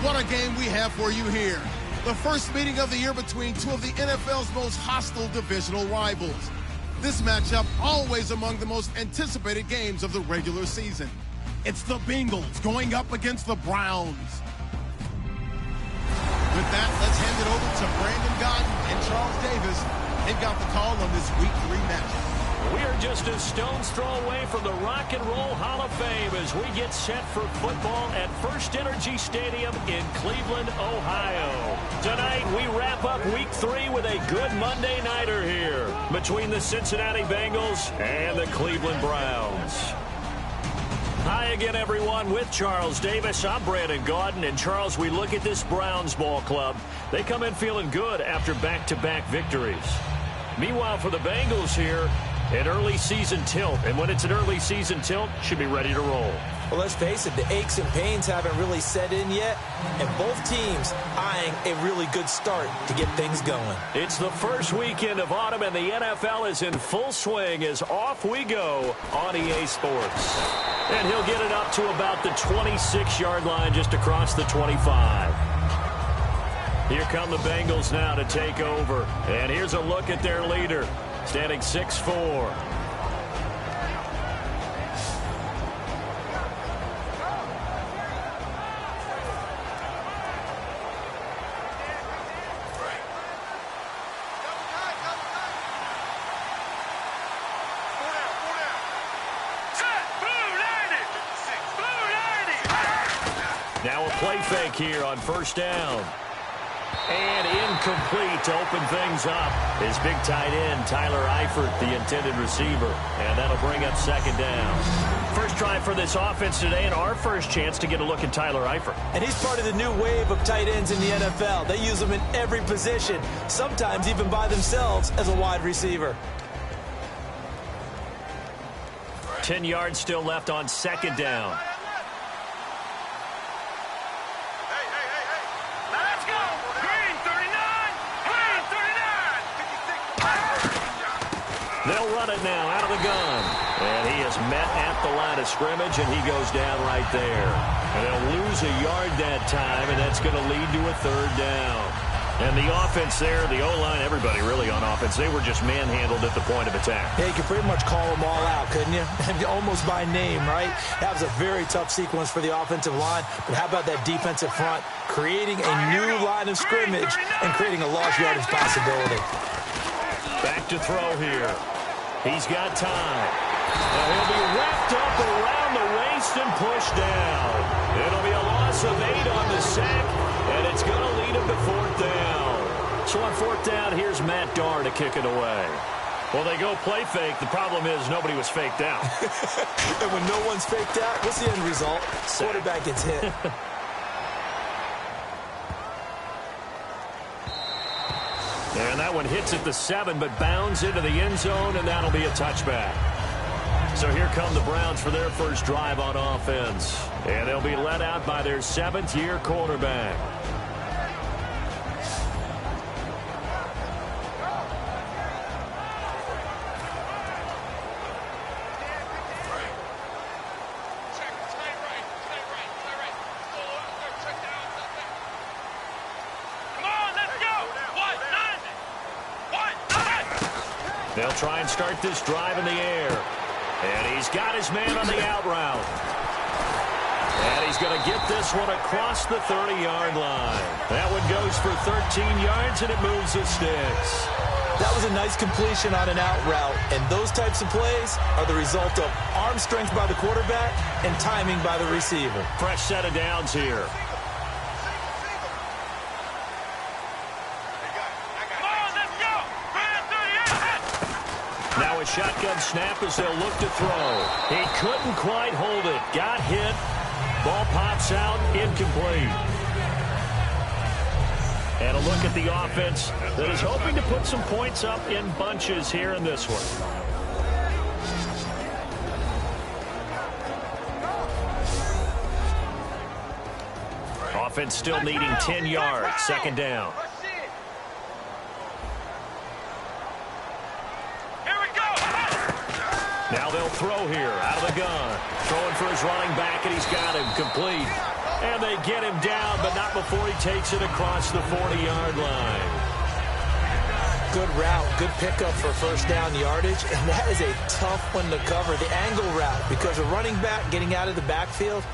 What a game we have for you here. The first meeting of the year between two of the NFL's most hostile divisional rivals. This matchup always among the most anticipated games of the regular season. It's the Bengals going up against the Browns. With that, let's hand it over to Brandon Godden and Charles Davis. They've got the call on this Week 3 matchup. We are just a stone's throw away from the Rock and Roll Hall of Fame as we get set for football at First Energy Stadium in Cleveland, Ohio. Tonight, we wrap up Week 3 with a good Monday nighter here between the Cincinnati Bengals and the Cleveland Browns. Hi again, everyone. With Charles Davis, I'm Brandon Gaudin. And Charles, we look at this Browns ball club. They come in feeling good after back-to-back victories. Meanwhile, for the Bengals here, an early season tilt. And when it's an early season tilt, should be ready to roll. Well, let's face it, the aches and pains haven't really set in yet. And both teams eyeing a really good start to get things going. It's the first weekend of autumn, and the NFL is in full swing as off we go on EA Sports. And he'll get it up to about the 26-yard line just across the 25. Here come the Bengals now to take over. And here's a look at their leader, standing 6'4". Now a play fake here on first down. And incomplete to open things up. His big tight end, Tyler Eifert, the intended receiver. And that'll bring up second down. First try for this offense today, and our first chance to get a look at Tyler Eifert. And he's part of the new wave of tight ends in the NFL. They use them in every position, sometimes even by themselves as a wide receiver. 10 yards still left on second down. They'll run it now out of the gun. And he is met at the line of scrimmage, and he goes down right there. And they'll lose a yard that time, and that's going to lead to a third down. And the offense there, the O-line, everybody really on offense, they were just manhandled at the point of attack. Yeah, you could pretty much call them all out, couldn't you? Almost by name, right? That was a very tough sequence for the offensive line. But how about that defensive front creating a new line of scrimmage and creating a large yardage possibility? Back to throw here. He's got time. Now he'll be wrapped up around the waist and pushed down. It'll be a loss of 8 on the sack, and it's going to lead him to fourth down. So on fourth down, here's Matt Darr to kick it away. Well, they go play fake. The problem is nobody was faked out. And when no one's faked out, what's the end result? Quarterback gets hit. And that one hits at the 7, but bounds into the end zone, and that'll be a touchback. So here come the Browns for their first drive on offense. And they'll be led out by their 7th-year quarterback. They'll try and start this drive in the air. And he's got his man on the out route. And he's going to get this one across the 30-yard line. That one goes for 13 yards, and it moves the sticks. That was a nice completion on an out route. And those types of plays are the result of arm strength by the quarterback and timing by the receiver. Fresh set of downs here. Now a shotgun snap as they'll look to throw. He couldn't quite hold it. Got hit. Ball pops out. Incomplete. And a look at the offense that is hoping to put some points up in bunches here in this one. Offense still needing 10 yards. Second down. Now they'll throw here out of the gun. Throwing for his running back, and he's got him complete. And they get him down, but not before he takes it across the 40-yard line. Good route, good pickup for first down yardage, and that is a tough one to cover, the angle route, because a running back getting out of the backfield,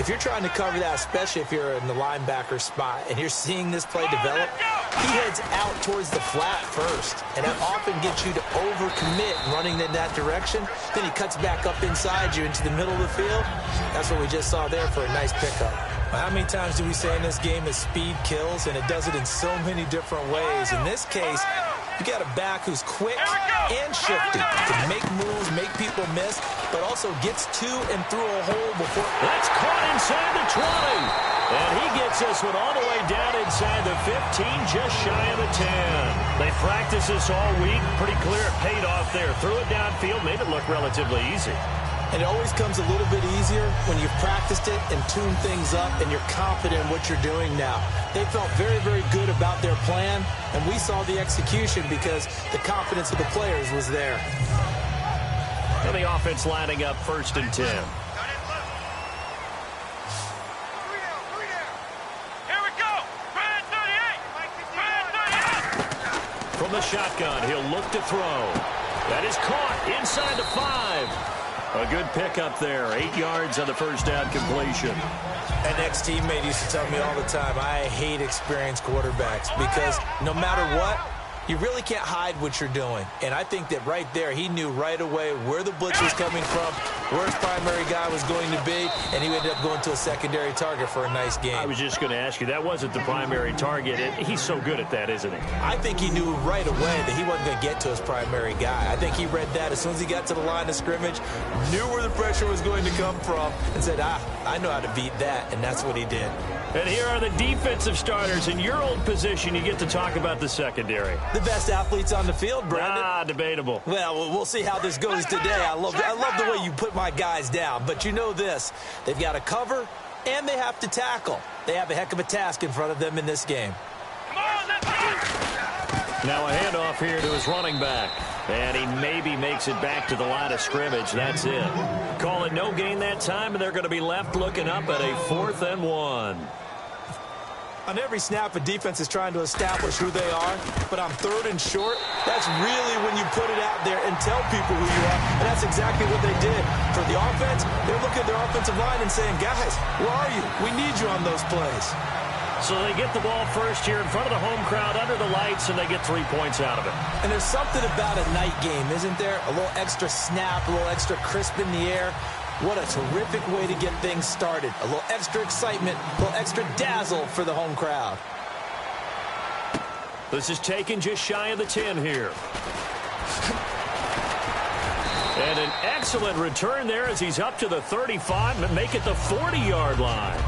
if you're trying to cover that, especially if you're in the linebacker spot and you're seeing this play develop, he heads out towards the flat first, and that often gets you to overcommit running in that direction. Then he cuts back up inside you into the middle of the field. That's what we just saw there for a nice pickup. Well, how many times do we say in this game that speed kills, and it does it in so many different ways? In this case, you got a back who's quick and shifty, can make moves, make people miss, but also gets to and through a hole before. That's caught inside the 20. And he gets this one all the way down inside the 15, just shy of the 10. They practiced this all week. Pretty clear it paid off there. Threw it downfield, made it look relatively easy. And it always comes a little bit easier when you've practiced it and tuned things up and you're confident in what you're doing now. They felt very, very good about their plan, and we saw the execution because the confidence of the players was there. And the offense lining up 1st and 10. From the shotgun, he'll look to throw. That is caught inside the 5. A good pickup there. 8 yards on the first down completion. An ex-teammate used to tell me all the time, I hate experienced quarterbacks because no matter what, you really can't hide what you're doing. And I think that right there, he knew right away where the blitz was coming from, where his primary guy was going to be, and he ended up going to a secondary target for a nice game. I was just going to ask you, that wasn't the primary target. He's so good at that, isn't he? I think he knew right away that he wasn't going to get to his primary guy. I think he read that as soon as he got to the line of scrimmage, knew where the pressure was going to come from, and said, I know how to beat that, and that's what he did. And here are the defensive starters. In your old position, you get to talk about the secondary. The best athletes on the field, Brandon. Debatable. Well, we'll see how this goes today. I love the way you put my guys down. But you know this. They've got to cover, and they have to tackle. They have a heck of a task in front of them in this game. Now a handoff here to his running back. And he maybe makes it back to the line of scrimmage. That's it. Call it no gain that time, and they're going to be left looking up at a 4th and 1. On every snap, a defense is trying to establish who they are, but on 3rd and short, that's really when you put it out there and tell people who you are, and that's exactly what they did. For the offense, they're looking at their offensive line and saying, guys, where are you? We need you on those plays. So they get the ball first here in front of the home crowd under the lights, and they get 3 points out of it. And there's something about a night game, isn't there? A little extra snap, a little extra crisp in the air. What a terrific way to get things started. A little extra excitement, a little extra dazzle for the home crowd. This is taken just shy of the 10 here. And an excellent return there as he's up to the 35 and make it the 40-yard line.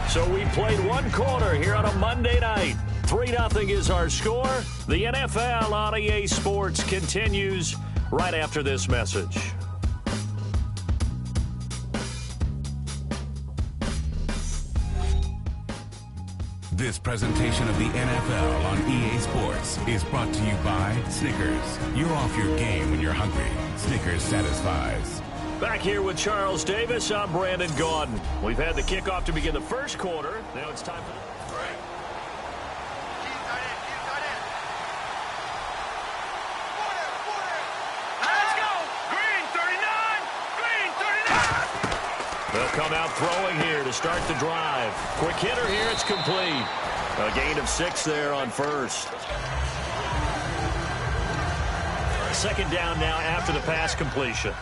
So we played 1 quarter here on a Monday night. 3-0 is our score. The NFL on EA Sports continues right after this message. This presentation of the NFL on EA Sports is brought to you by Snickers. You're off your game when you're hungry. Snickers satisfies. Back here with Charles Davis, I'm Brandon Gaudin. We've had the kickoff to begin the first quarter. Now it's time for the... They'll come out throwing here to start the drive. Quick hitter here, it's complete. A gain of 6 there on first. 2nd down now after the pass completion.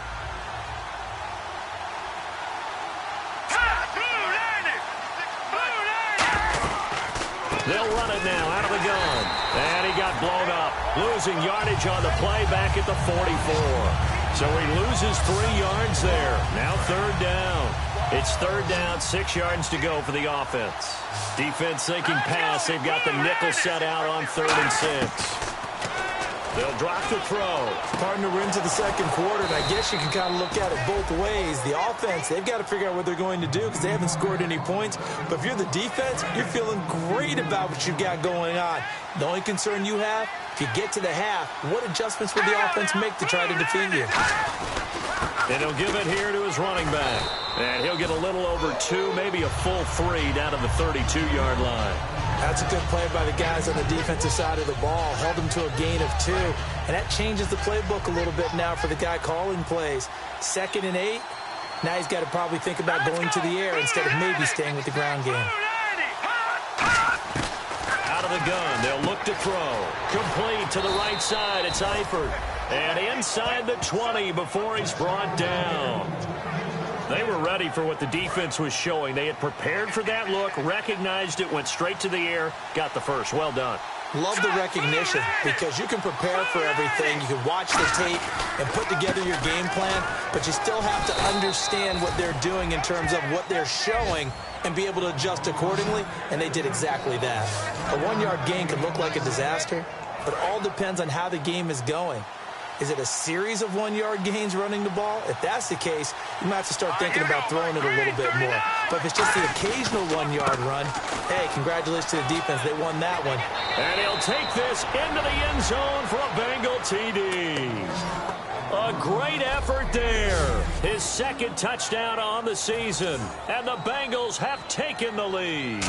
They'll run it now out of the gun. And he got blown up. Losing yardage on the play back at the 44. So he loses 3 yards there. Now 3rd down. It's 3rd down, 6 yards to go for the offense. Defense thinking pass. They've got the nickel set out on 3rd and 6. They'll drop to throw. Partner, we're into the 2nd quarter, and I guess you can kind of look at it both ways. The offense, they've got to figure out what they're going to do because they haven't scored any points. But if you're the defense, you're feeling great about what you've got going on. The only concern you have, if you get to the half, what adjustments will the offense make to try to defeat you? And he'll give it here to his running back. And he'll get a little over 2, maybe a full 3 down to the 32-yard line. That's a good play by the guys on the defensive side of the ball. Held him to a gain of 2. And that changes the playbook a little bit now for the guy calling plays. 2nd and 8. Now he's got to probably think about going to the air instead of maybe staying with the ground game. Out of the gun, they'll look to throw. Complete to the right side, it's Eifert. And inside the 20 before he's brought down. They were ready for what the defense was showing. They had prepared for that look, recognized it, went straight to the air, got the first. Well done. Love the recognition because you can prepare for everything. You can watch the tape and put together your game plan, but you still have to understand what they're doing in terms of what they're showing and be able to adjust accordingly, and they did exactly that. A 1-yard gain can look like a disaster, but all depends on how the game is going. Is it a series of 1-yard gains running the ball? If that's the case, you might have to start thinking about throwing it a little bit more. But if it's just the occasional 1-yard run, hey, congratulations to the defense. They won that one. And he'll take this into the end zone for a Bengal TD. A great effort there. His 2nd touchdown on the season. And the Bengals have taken the lead.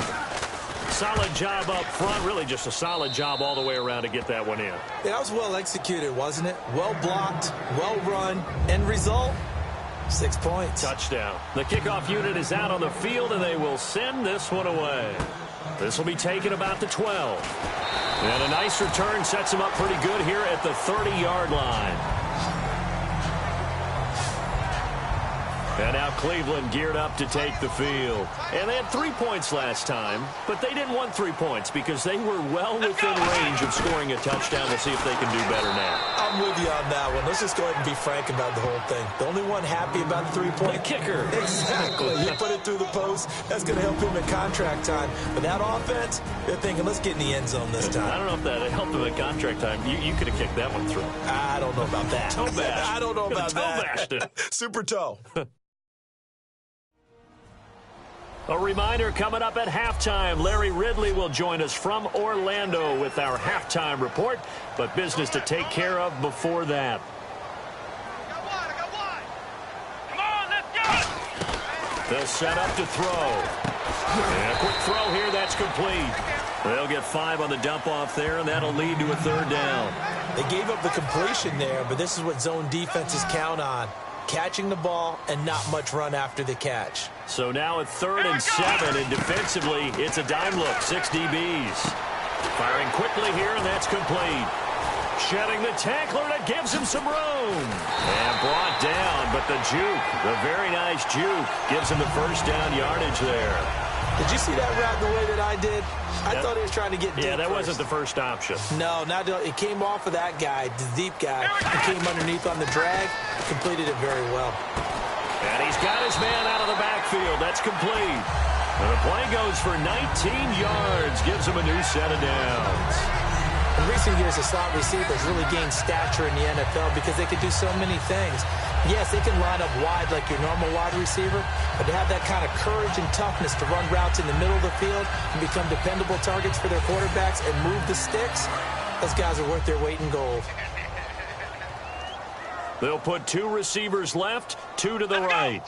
Solid job up front. Really just a solid job all the way around to get that one in. Yeah, that was well executed, wasn't it? Well blocked, well run. End result, 6 points. Touchdown. The kickoff unit is out on the field, and they will send this one away. This will be taken about the 12. And a nice return sets him up pretty good here at the 30-yard line. And now Cleveland geared up to take the field. And they had 3 points last time, but they didn't want 3 points because they were well within range of scoring a touchdown. We'll see if they can do better now. I'm with you on that one. Let's just go ahead and be frank about the whole thing. The only one happy about the 3-point? The kicker. Exactly. He put it through the post. That's going to help him in contract time. But that offense, they're thinking, let's get in the end zone this time. I don't know if that helped him in contract time. You could have kicked that one through. I don't know about that. Toe bash. I don't know about that. Toe bashed it. Super toe. A reminder coming up at halftime. Larry Ridley will join us from Orlando with our halftime report, but business to take care of before that. Come on, let's go! They'll set up to throw. And a quick throw here, that's complete. They'll get 5 on the dump-off there, and that'll lead to a 3rd down. They gave up the completion there, but this is what zone defenses count on. Catching the ball and not much run after the catch. So now at 3rd and 7, and defensively, it's a dime look, 6 DBs. Firing quickly here, and that's complete. Shedding the tackler, and it gives him some room. And brought down, but the juke, the very nice juke, gives him the 1st down yardage there. Did you see that route the way that I did? I thought he was trying to get deep. Yeah, that first. wasn't the first option. No, it came off of that guy, the deep guy, and came underneath on the drag. Completed it very well. And he's got his man out of the backfield. That's complete. And the play goes for 19 yards. Gives him a new set of downs. In recent years, the slot receivers really gained stature in the NFL because they could do so many things. Yes, they can line up wide like your normal wide receiver, but to have that kind of courage and toughness to run routes in the middle of the field and become dependable targets for their quarterbacks and move the sticks, those guys are worth their weight in gold. They'll put 2 receivers left, 2 to the right.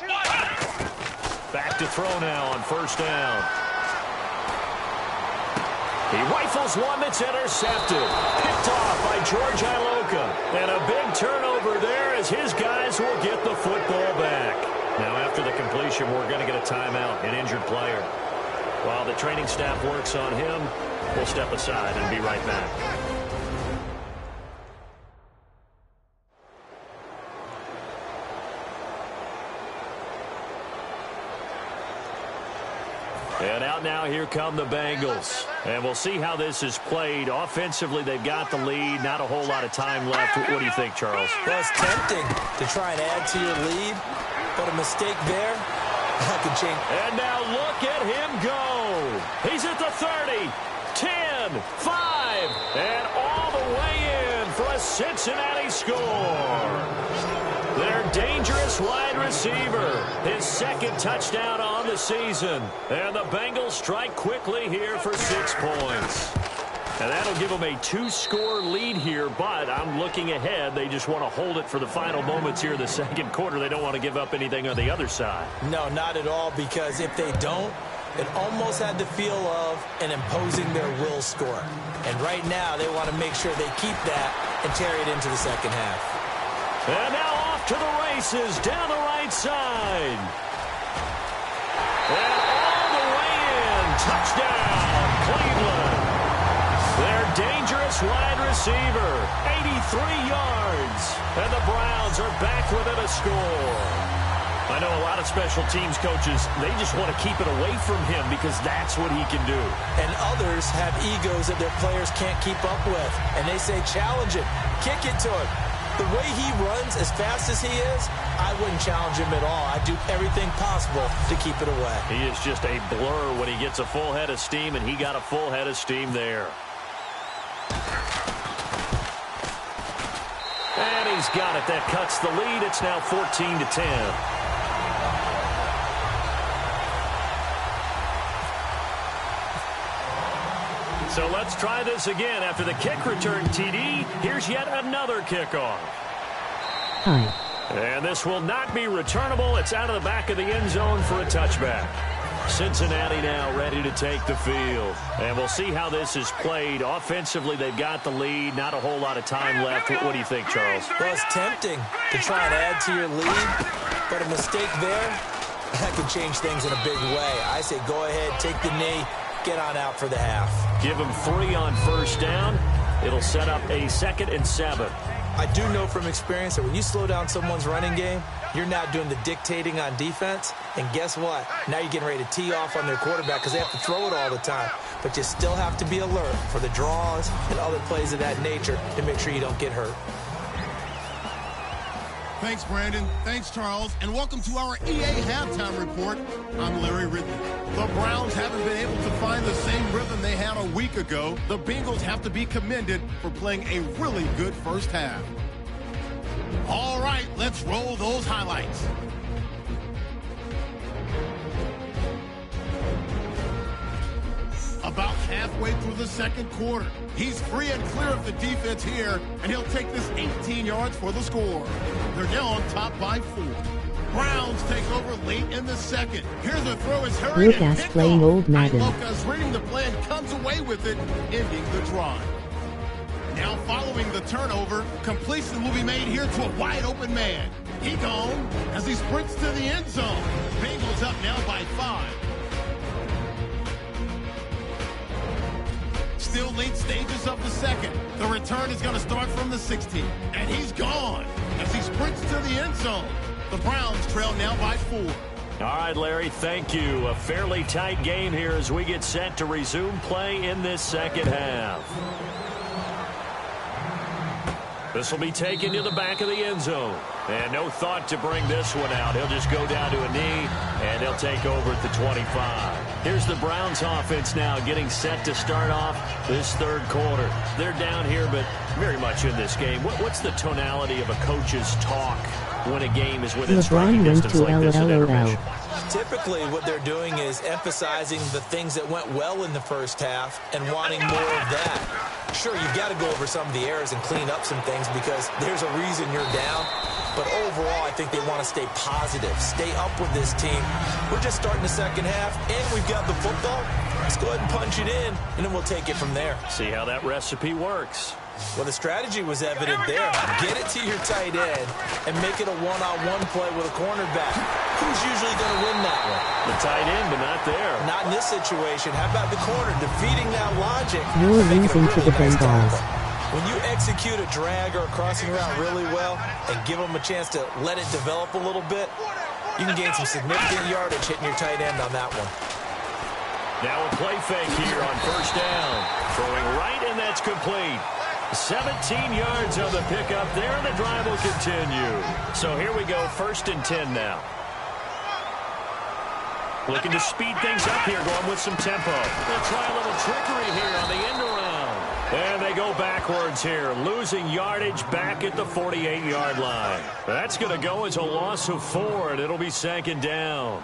Back to throw now on 1st down. He rifles one that's intercepted. Picked off by George Iloka. And a big turnover there as his guys will get the football back. Now after the completion, we're going to get a timeout, an injured player. While the training staff works on him, we'll step aside and be right back. And out now, here come the Bengals. And we'll see how this is played. Offensively, they've got the lead. Not a whole lot of time left. What do you think, Charles? Well, it's tempting to try and add to your lead, but a mistake there, that could change. And now look at him go. He's at the 30, 10, 5, and all the way in for a Cincinnati score. Their dangerous wide receiver, his 2nd touchdown on the season. And the Bengals strike quickly here for 6 points. And that'll give them a 2-score lead here, but I'm looking ahead. They just want to hold it for the final moments here in the second quarter. They don't want to give up anything on the other side. No, not at all, because if they don't, it almost had the feel of an imposing their will score. And right now, they want to make sure they keep that and carry it into the second half. And now off to the races down the right side. And all the way in. Touchdown, Cleveland. Their dangerous wide receiver, 83 yards. And the Browns are back within a score. I know a lot of special teams coaches, they just want to keep it away from him because that's what he can do. And others have egos that their players can't keep up with. And they say, challenge it, kick it to him. The way he runs as fast as he is, I wouldn't challenge him at all. I'd do everything possible to keep it away. He is just a blur when he gets a full head of steam, and he got a full head of steam there. And he's got it. That cuts the lead. It's now 14-10. So let's try this again. After the kick return, TD, here's yet another kickoff. And this will not be returnable. It's out of the back of the end zone for a touchback. Cincinnati now ready to take the field. And we'll see how this is played. Offensively, they've got the lead. Not a whole lot of time left. What do you think, Charles? Well, it's tempting to try and add to your lead, but a mistake there, that could change things in a big way. I say go ahead, take the knee, get on out for the half. Give them 3 on first down. It'll set up a 2nd and 7. I do know from experience that when you slow down someone's running game, you're now doing the dictating on defense. And guess what? Now you're getting ready to tee off on their quarterback because they have to throw it all the time. But you still have to be alert for the draws and other plays of that nature to make sure you don't get hurt. Thanks, Brandon. Thanks, Charles. And welcome to our EA Halftime Report. I'm Larry Ridley. The Browns haven't been able to find the same rhythm they had a week ago. The Bengals have to be commended for playing a really good first half. All right, let's roll those highlights. About halfway through the second quarter. He's free and clear of the defense here, and he'll take this 18 yards for the score. They're now on top by 4. Browns take over late in the second. Here's the throw is hurried. Lucas playing old Madden. Lucas reading the play and comes away with it, ending the drive. Now following the turnover, completion will be made here to a wide open man. He gone as he sprints to the end zone. Bengals up now by 5. Still late stages of the second. The return is going to start from the 16. And he's gone as he sprints to the end zone. The Browns trail now by 4. All right, Larry, thank you. A fairly tight game here as we get set to resume play in this second half. This will be taken to the back of the end zone. And no thought to bring this one out. He'll just go down to a knee, and he'll take over at the 25. Here's the Browns offense now getting set to start off this third quarter. They're down here, but very much in this game. What's the tonality of a coach's talk when a game is within striking distance like this at intermission? Typically, what they're doing is emphasizing the things that went well in the first half and wanting more of that. Sure, you've got to go over some of the errors and clean up some things because there's a reason you're down. But overall, I think they want to stay positive, stay up with this team. We're just starting the second half, and we've got the football. Let's go ahead and punch it in, and then we'll take it from there. See how that recipe works. Well, the strategy was evident there. Get it to your tight end and make it a one-on-one play with a cornerback. Who's usually going to win that one? The tight end, but not there. Not in this situation. How about the corner defeating that logic? You're losing to the Bengals. When you execute a drag or a crossing route really well and give them a chance to let it develop a little bit, you can gain some significant yardage hitting your tight end on that one. Now a play fake here on first down. Throwing right, and that's complete. 17 yards on the pickup there, and the drive will continue. So here we go, 1st and 10 now. Looking to speed things up here, going with some tempo. They'll try a little trickery here on the end around. And they go backwards here, losing yardage back at the 48-yard line. That's going to go as a loss of 4, and it'll be 2nd down.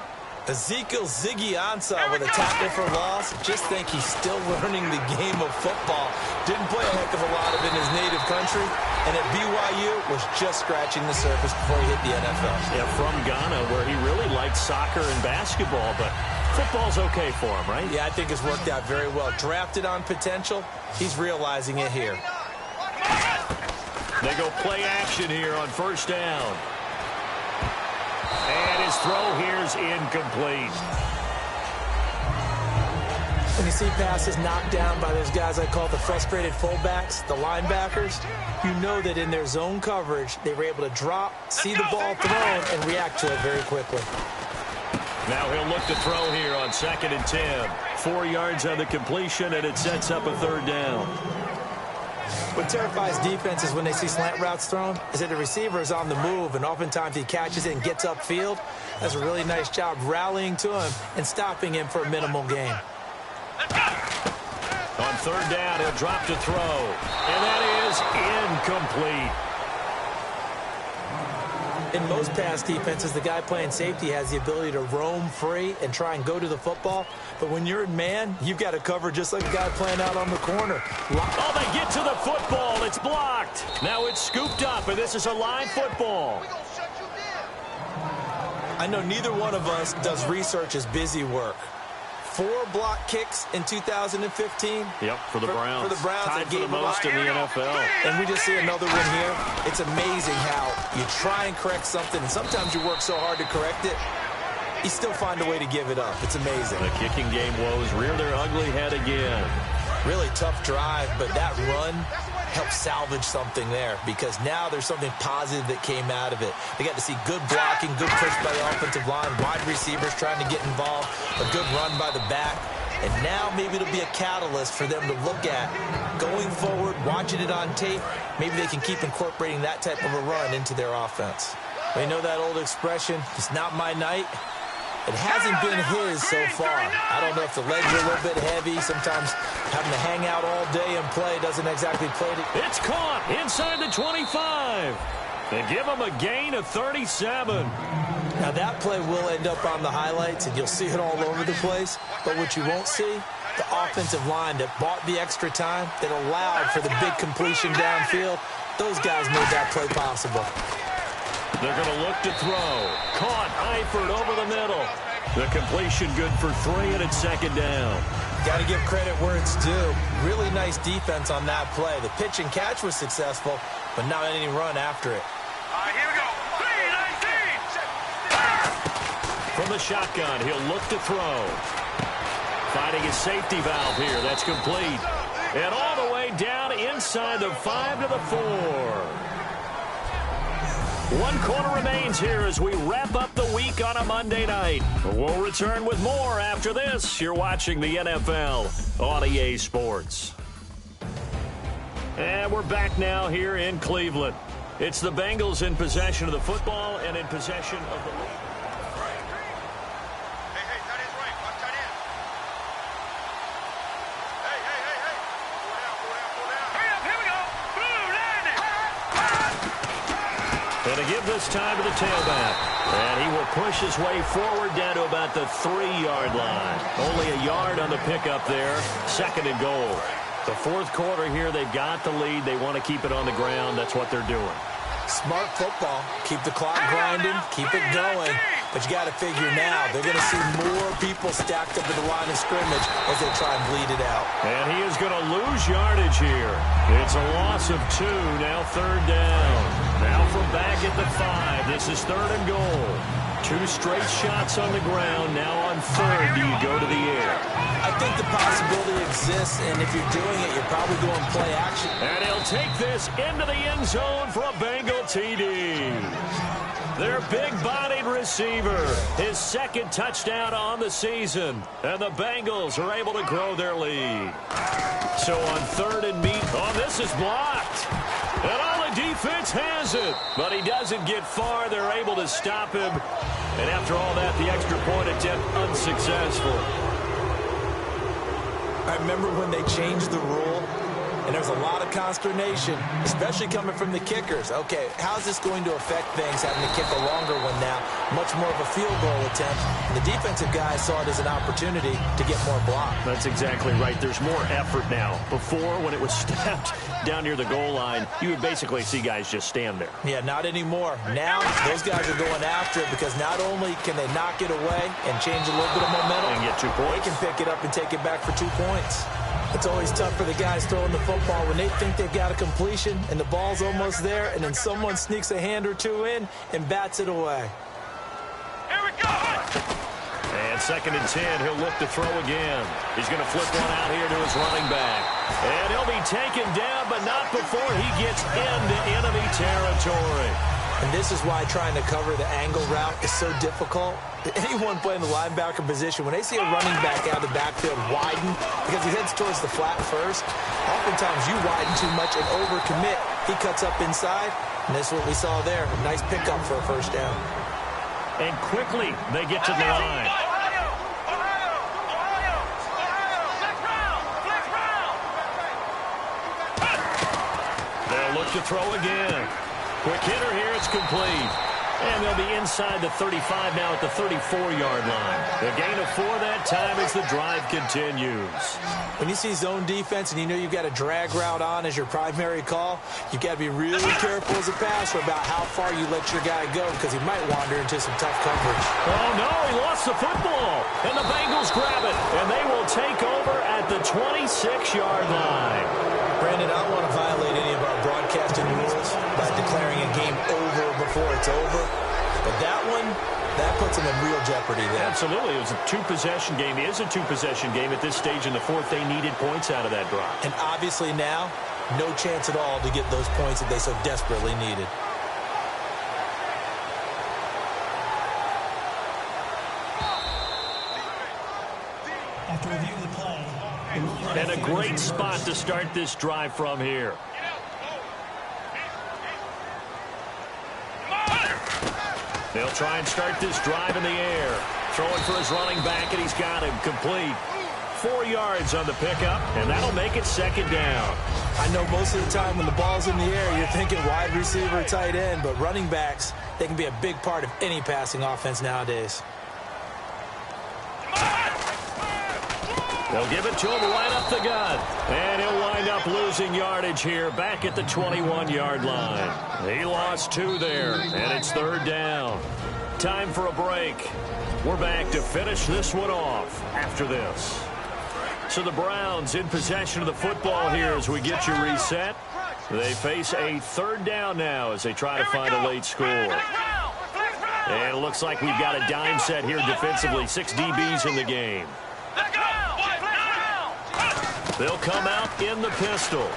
Ezekiel Ziggy Ansah with a tackle for loss. Just think he's still learning the game of football. Didn't play a heck of a lot of it in his native country, and at BYU was just scratching the surface before he hit the NFL. Yeah, from Ghana, where he really liked soccer and basketball, but football's okay for him, right? Yeah, I think it's worked out very well. Drafted on potential, he's realizing it here. They go play action here on first down. And his throw here's incomplete. When you see passes knocked down by those guys I call the frustrated fullbacks, the linebackers, you know that in their zone coverage, they were able to drop, see the ball thrown, and react to it very quickly. Now he'll look to throw here on 2nd and 10. 4 yards on the completion, and it sets up a third down. What terrifies defenses when they see slant routes thrown is that the receiver is on the move, and oftentimes he catches it and gets upfield. Does a really nice job rallying to him and stopping him for a minimal gain. On third down, he'll drop to throw, and that is incomplete. In most pass defenses, the guy playing safety has the ability to roam free and try and go to the football. But when you're in man, you've got to cover just like a guy playing out on the corner. Oh, they get to the football. It's blocked. Now it's scooped up, and this is a live football. I know neither one of us does research as busy work. 4 block kicks in 2015. Yep, for the Browns. For the Browns. Tied for the most in the NFL. And we just see another one here. It's amazing how you try and correct something, and sometimes you work so hard to correct it, you still find a way to give it up. It's amazing. The kicking game woes rear their ugly head again. Really tough drive, but that run helped salvage something there because now there's something positive that came out of it. They got to see good blocking, good push by the offensive line, wide receivers trying to get involved, a good run by the back, and now maybe it'll be a catalyst for them to look at going forward, watching it on tape. Maybe they can keep incorporating that type of a run into their offense. You know that old expression, it's not my night? It hasn't been his so far. I don't know if the legs are a little bit heavy. Sometimes having to hang out all day and play doesn't exactly play it. It's caught inside the 25. They give him a gain of 37. Now that play will end up on the highlights, and you'll see it all over the place. But what you won't see, the offensive line that bought the extra time, that allowed for the big completion downfield, those guys made that play possible. They're going to look to throw. Caught Eifert over the middle. The completion good for 3, and it's 2nd down. Got to give credit where it's due. Really nice defense on that play. The pitch and catch was successful, but not any run after it. All right, here we go. 3-19. From the shotgun, he'll look to throw. Finding his safety valve here. That's complete. And all the way down inside the 5 to the 4. 1 quarter remains here as we wrap up the week on a Monday night. We'll return with more after this. You're watching the NFL on EA Sports. And we're back now here in Cleveland. It's the Bengals in possession of the football and in possession of the lead. And to give this time to the tailback. And he will push his way forward down to about the 3-yard line. Only a yard on the pickup there. 2nd and goal. The 4th quarter here, they've got the lead. They want to keep it on the ground. That's what they're doing. Smart football. Keep the clock grinding. Keep it going. But you got to figure now, they're going to see more people stacked up at the line of scrimmage as they try and bleed it out. And he is going to lose yardage here. It's a loss of 2. Now 3rd down. Now from back at the 5. This is 3rd and goal. 2 straight shots on the ground. Now on 3rd, do you go to the air? I think the possibility exists, and if you're doing it, you're probably going play action. And he'll take this into the end zone for a Bengal TD. Their big-bodied receiver, his 2nd touchdown on the season. And the Bengals are able to grow their lead. So on 3rd and meat, this is blocked. And all the defense has it. But he doesn't get far. They're able to stop him. And after all that, the extra point attempt unsuccessful. I remember when they changed the rule and there's a lot of consternation, especially coming from the kickers. Okay, how's this going to affect things, having to kick a longer one now, much more of a field goal attempt? And the defensive guys saw it as an opportunity to get more block. That's exactly right. There's more effort now. Before, when it was snapped down near the goal line, you would basically see guys just stand there. Yeah, not anymore. Now, those guys are going after it because not only can they knock it away and change a little bit of momentum, And get 2 points. they can pick it up and take it back for 2 points. It's always tough for the guys throwing the football when they think they've got a completion and the ball's almost there, and then someone sneaks a hand or two in and bats it away. Here we go! And 2nd and 10, he'll look to throw again. He's going to flip one out here to his running back. And he'll be taken down, but not before he gets into enemy territory. And this is why trying to cover the angle route is so difficult. Anyone playing the linebacker position, when they see a running back out of the backfield widen because he heads towards the flat first, oftentimes you widen too much and overcommit. He cuts up inside, and this is what we saw there. A nice pickup for a first down. And quickly, they get to the line. They'll look to throw again. Quick hitter here, it's complete. And they'll be inside the 35 now at the 34-yard line. The gain of 4 that time as the drive continues. When you see zone defense and you know you've got a drag route on as your primary call, you've got to be really careful as a passer about how far you let your guy go because he might wander into some tough coverage. Oh, no, he lost the football. And the Bengals grab it, and they will take over at the 26-yard line. Brandon, I don't want to violate any of our broadcasting rules by declaring a game over before it's over. But that one, that puts them in real jeopardy there. Absolutely. It was a 2-possession game. It is a 2-possession game at this stage in the 4th. They needed points out of that drive. And obviously now, no chance at all to get those points that they so desperately needed. After reviewing the play, And a great spot to start this drive from here. They'll try and start this drive in the air. Throwing for his running back, and he's got him complete. 4 yards on the pickup, and that'll make it 2nd down. I know most of the time when the ball's in the air, you're thinking wide receiver, tight end, but running backs, they can be a big part of any passing offense nowadays. They'll give it to him right up the gut. And he'll wind up losing yardage here back at the 21-yard line. He lost 2 there, and it's 3rd down. Time for a break. We're back to finish this one off after this. So the Browns in possession of the football here as we get you reset. They face a 3rd down now as they try to find a late score. And it looks like we've got a dime set here defensively. 6 DBs in the game. They'll come out in the pistol.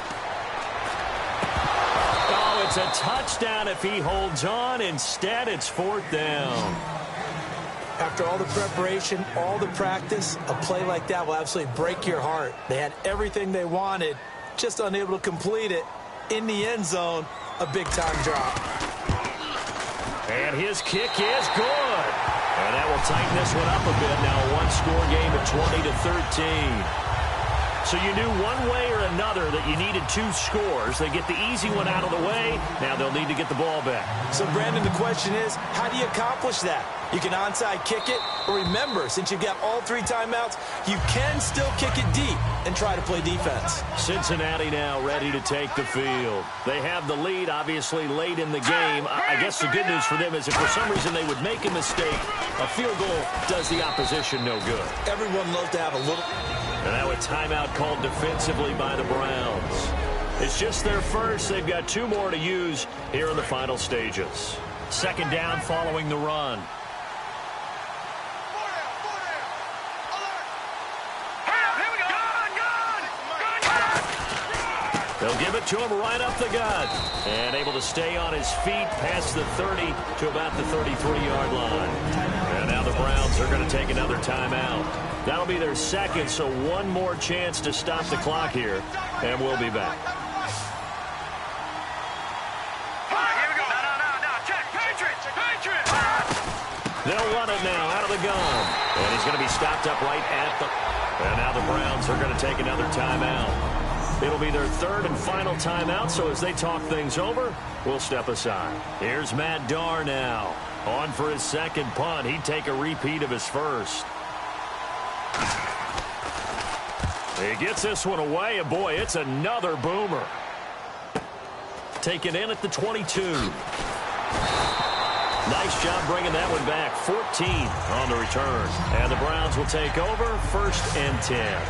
Oh, it's a touchdown if he holds on. Instead, it's 4th down. After all the preparation, all the practice, a play like that will absolutely break your heart. They had everything they wanted, just unable to complete it. In the end zone, a big-time drop. And his kick is good. And that will tighten this one up a bit. Now a 1-score game at 20-13. So you knew one way or another that you needed 2 scores. They get the easy one out of the way. Now they'll need to get the ball back. So, Brandon, the question is, how do you accomplish that? You can onside kick it, or remember, since you've got all 3 timeouts, you can still kick it deep and try to play defense. Cincinnati now ready to take the field. They have the lead, obviously, late in the game. I guess the good news for them is if for some reason they would make a mistake, a field goal does the opposition no good. Everyone loves to have a little... And now a timeout called defensively by the Browns. It's just their first. They've got 2 more to use here in the final stages. 2nd down following the run. They'll give it to him right up the gut. And able to stay on his feet past the 30 to about the 33-yard line. And now the Browns are going to take another timeout. That'll be their 2nd, so 1 more chance to stop the clock here. And we'll be back. Here we go. No. Check. Patriots. They'll run it now out of the gun. And he's going to be stopped up right at the... And now the Browns are going to take another timeout. It'll be their third and final timeout, so as they talk things over, we'll step aside. Here's Matt Darr now. On for his second punt. He'd take a repeat of his first. He gets this one away, and boy, it's another boomer. Taken in at the 22. Nice job bringing that one back. 14 on the return. And the Browns will take over, 1st and 10.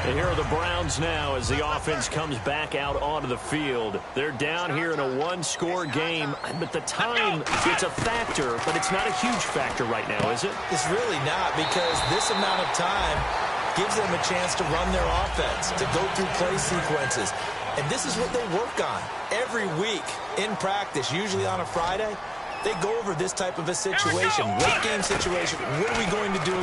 And here are the Browns now as the offense comes back out onto the field. They're down here in a one-score game, but the time, it's a factor, but it's not a huge factor right now, is it? It's really not, because this amount of time gives them a chance to run their offense, to go through play sequences. And this is what they work on every week in practice, usually on a Friday. They go over this type of a situation, late game situation. What are we going to do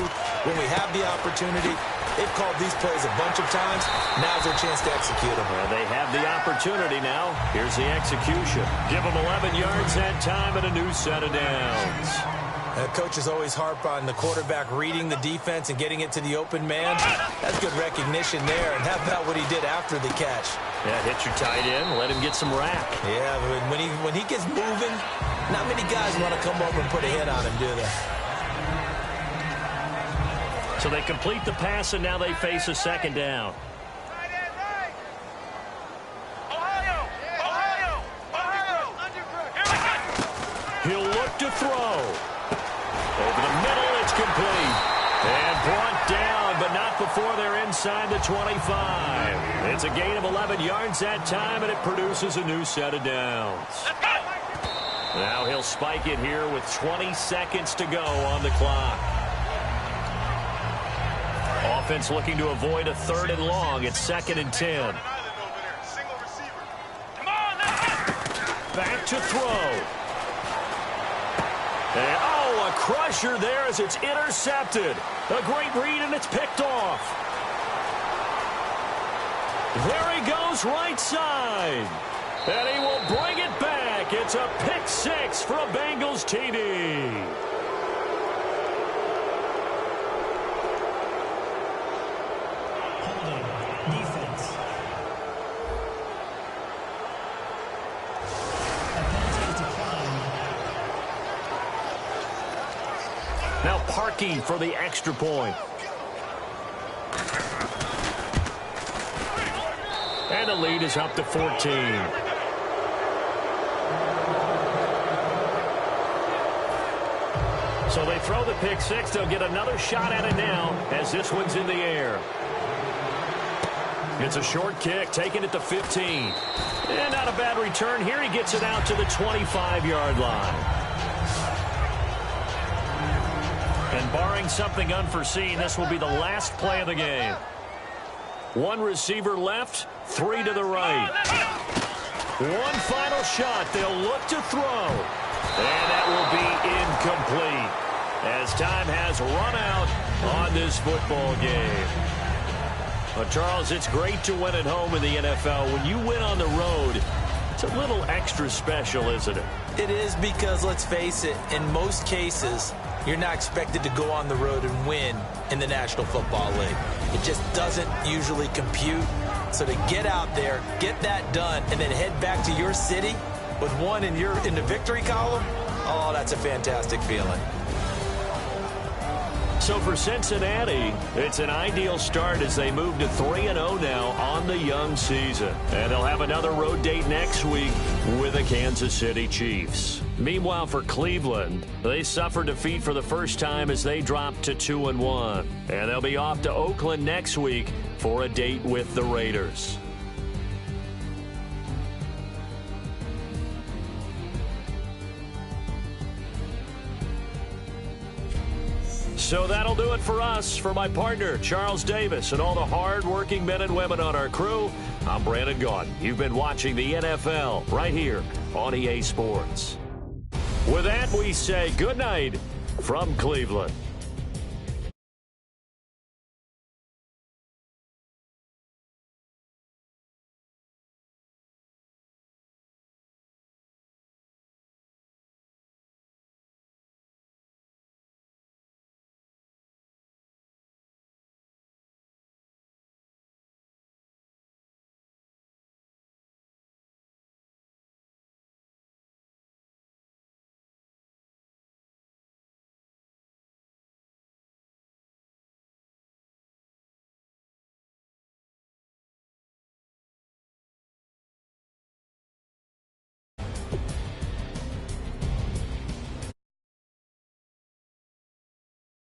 when we have the opportunity? They've called these plays a bunch of times. Now's their chance to execute them. Well, they have the opportunity now. Here's the execution. Give them 11 yards that time and a new set of downs. Coaches always harp on the quarterback reading the defense and getting it to the open man. That's good recognition there. And how about what he did after the catch? Yeah, hit your tight end, let him get some rack. Yeah, but when he gets moving, not many guys want to come over and put a hit on him, do they? So they complete the pass, and now they face a second down. He'll look to throw. Over the middle, it's complete. And brought down, but not before they're inside the 25. It's a gain of 11 yards that time, and it produces a new set of downs. Now he'll spike it here with 20 seconds to go on the clock. Offense looking to avoid a 3rd and long. It's 2nd and 10. Back to throw. And, a crusher there as it's intercepted. A great read, and it's picked off. There he goes, right side. And he will bring it back. It's a pick 6 for a Bengals TD. Holding. Defense. A penalty is declined. Now parking for the extra point. And the lead is up to 14. So they throw the pick 6. They'll get another shot at it now as this one's in the air. It's a short kick, taken at the 15. And not a bad return. Here he gets it out to the 25-yard line. And barring something unforeseen, this will be the last play of the game. One receiver left, 3 to the right. One final shot. They'll look to throw. And that will be incomplete as time has run out on this football game. But Charles, it's great to win at home in the NFL. When you win on the road, it's a little extra special, isn't it? It is, because, let's face it, in most cases, you're not expected to go on the road and win in the National Football League. It just doesn't usually compute. So to get out there, get that done, and then head back to your city with one in the victory column, oh, that's a fantastic feeling. So for Cincinnati, it's an ideal start as they move to 3-0 now on the young season. And they'll have another road date next week with the Kansas City Chiefs. Meanwhile, for Cleveland, they suffered defeat for the first time as they dropped to 2-1. And they'll be off to Oakland next week for a date with the Raiders. So that'll do it for us. For my partner, Charles Davis, and all the hard-working men and women on our crew, I'm Brandon Gaudin. You've been watching the NFL right here on EA Sports. With that, we say good night from Cleveland.